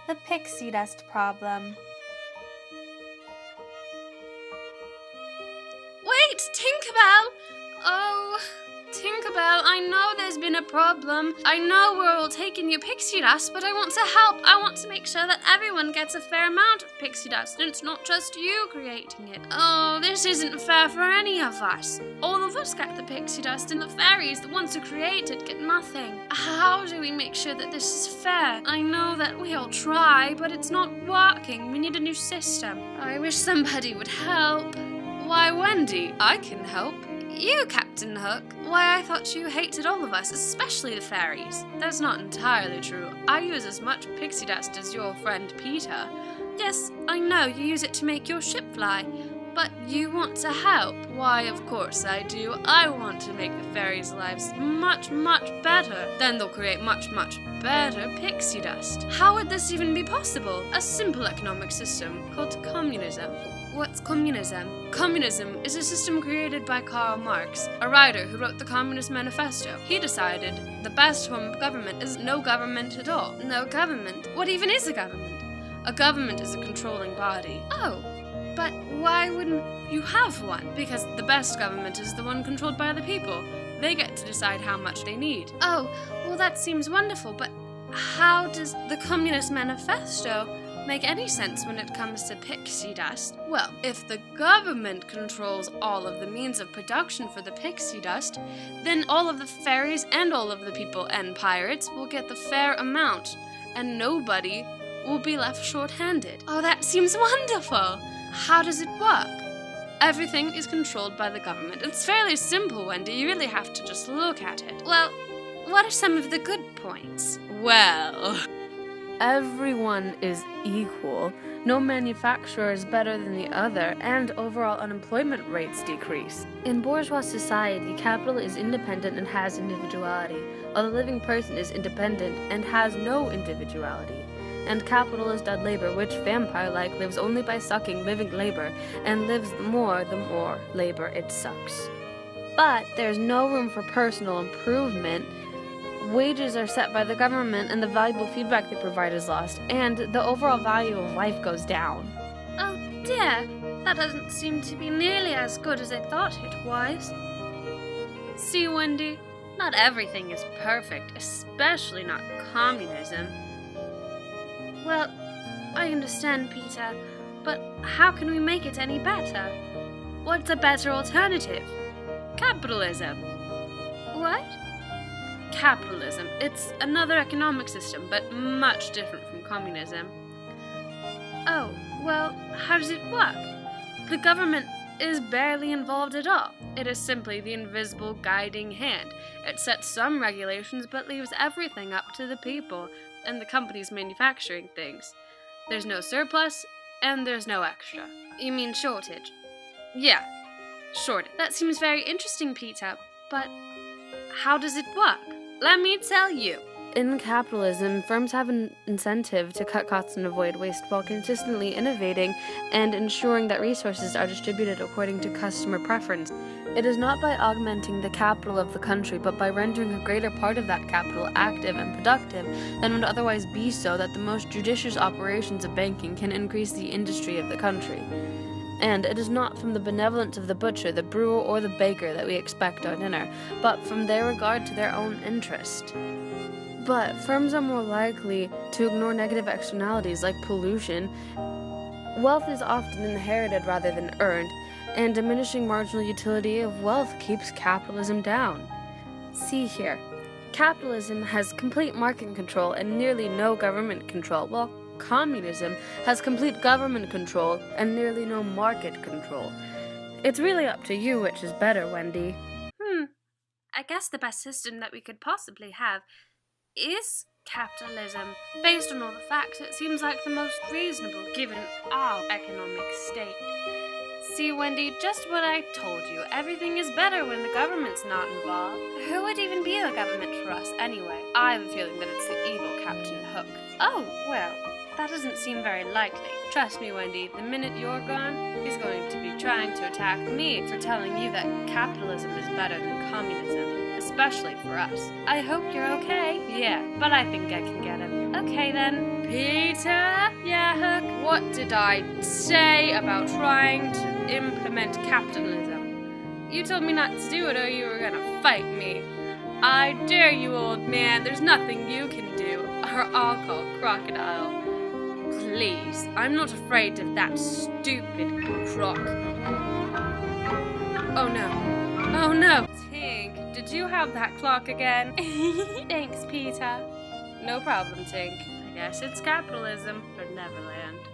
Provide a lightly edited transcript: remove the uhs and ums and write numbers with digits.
The Pixiedust Problem. Wait, Tinkerbell! Oh, Tinkerbell, I know there's been a problem. I know we're all taking your pixie dust, but I want to help. I want to make sure that everyone gets a fair amount of pixie dust, and it's not just you creating it. Oh, this isn't fair for any of us. All of us get the pixie dust, and the fairies, the ones who create it, get nothing. How do we make sure that this is fair? I know that we all try, but it's not working. We need a new system. I wish somebody would help. Why, Wendy, I can help. You, Captain Hook. Why, I thought you hated all of us, especially the fairies. That's not entirely true. I use as much pixie dust as your friend Peter. Yes, I know you use it to make your ship fly, but you want to help. Why, of course I do. I want to make the fairies' lives much, much better. Then they'll create much, much better pixie dust. How would this even be possible? A simple economic system called communism. What's communism? Communism is a system created by Karl Marx, a writer who wrote the Communist Manifesto. He decided the best form of government is no government at all. No government? What even is a government? A government is a controlling body. Oh, but why wouldn't you have one? Because the best government is the one controlled by the people. They get to decide how much they need. Oh, well that seems wonderful, but how does the Communist Manifesto make any sense when it comes to pixie dust? Well, if the government controls all of the means of production for the pixie dust, then all of the fairies and all of the people and pirates will get the fair amount, and nobody will be left short-handed. Oh, that seems wonderful! How does it work? Everything is controlled by the government. It's fairly simple, Wendy. You really have to just look at it. Well, what are some of the good points? Well, everyone is equal. No manufacturer is better than the other, and overall unemployment rates decrease. In bourgeois society, capital is independent and has individuality, while the living person is independent and has no individuality. And capital is dead labor, which, vampire-like, lives only by sucking living labor, and lives the more labor it sucks. But there's no room for personal improvement. Wages are set by the government, and the valuable feedback they provide is lost, and the overall value of life goes down. oh dear, that doesn't seem to be nearly as good as I thought it was. See, Wendy, not everything is perfect, especially not communism. Well, I understand, Peter, but how can we make it any better? What's a better alternative? Capitalism. What? Capitalism. It's another economic system, but much different from communism. Oh, well, how does it work? The government is barely involved at all. It is simply the invisible guiding hand. It sets some regulations, but leaves everything up to the people and the companies manufacturing things. There's no surplus, and there's no extra. You mean shortage? Yeah, shortage. That seems very interesting, Peter, but how does it work? Let me tell you. In capitalism, firms have an incentive to cut costs and avoid waste while consistently innovating and ensuring that resources are distributed according to customer preference. It is not by augmenting the capital of the country, but by rendering a greater part of that capital active and productive than would otherwise be so that the most judicious operations of banking can increase the industry of the country. And it is not from the benevolence of the butcher, the brewer, or the baker that we expect our dinner, but from their regard to their own interest. But firms are more likely to ignore negative externalities like pollution. Wealth is often inherited rather than earned, and diminishing marginal utility of wealth keeps capitalism down. See here, capitalism has complete market control and nearly no government control, while communism has complete government control and nearly no market control. It's really up to you which is better, Wendy. I guess the best system that we could possibly have is capitalism. Based on all the facts, it seems like the most reasonable given our economic state. See, Wendy, just what I told you. Everything is better when the government's not involved. Who would even be the government for us, anyway? I have a feeling that it's the evil Captain Hook. Oh, well, that doesn't seem very likely. Trust me, Wendy, the minute you're gone, he's going to be trying to attack me for telling you that capitalism is better than communism, especially for us. I hope you're okay. Yeah, but I think I can get him. Okay then, Peter? Yeah, Hook? What did I say about trying to implement capitalism? You told me not to do it or you were gonna fight me. I dare you, old man. There's nothing you can do, or I'll call Crocodile. Please, I'm not afraid of that stupid croc. Oh no. Oh no. Tink, did you have that clock again? Thanks, Peter. No problem, Tink. I guess it's capitalism for Neverland.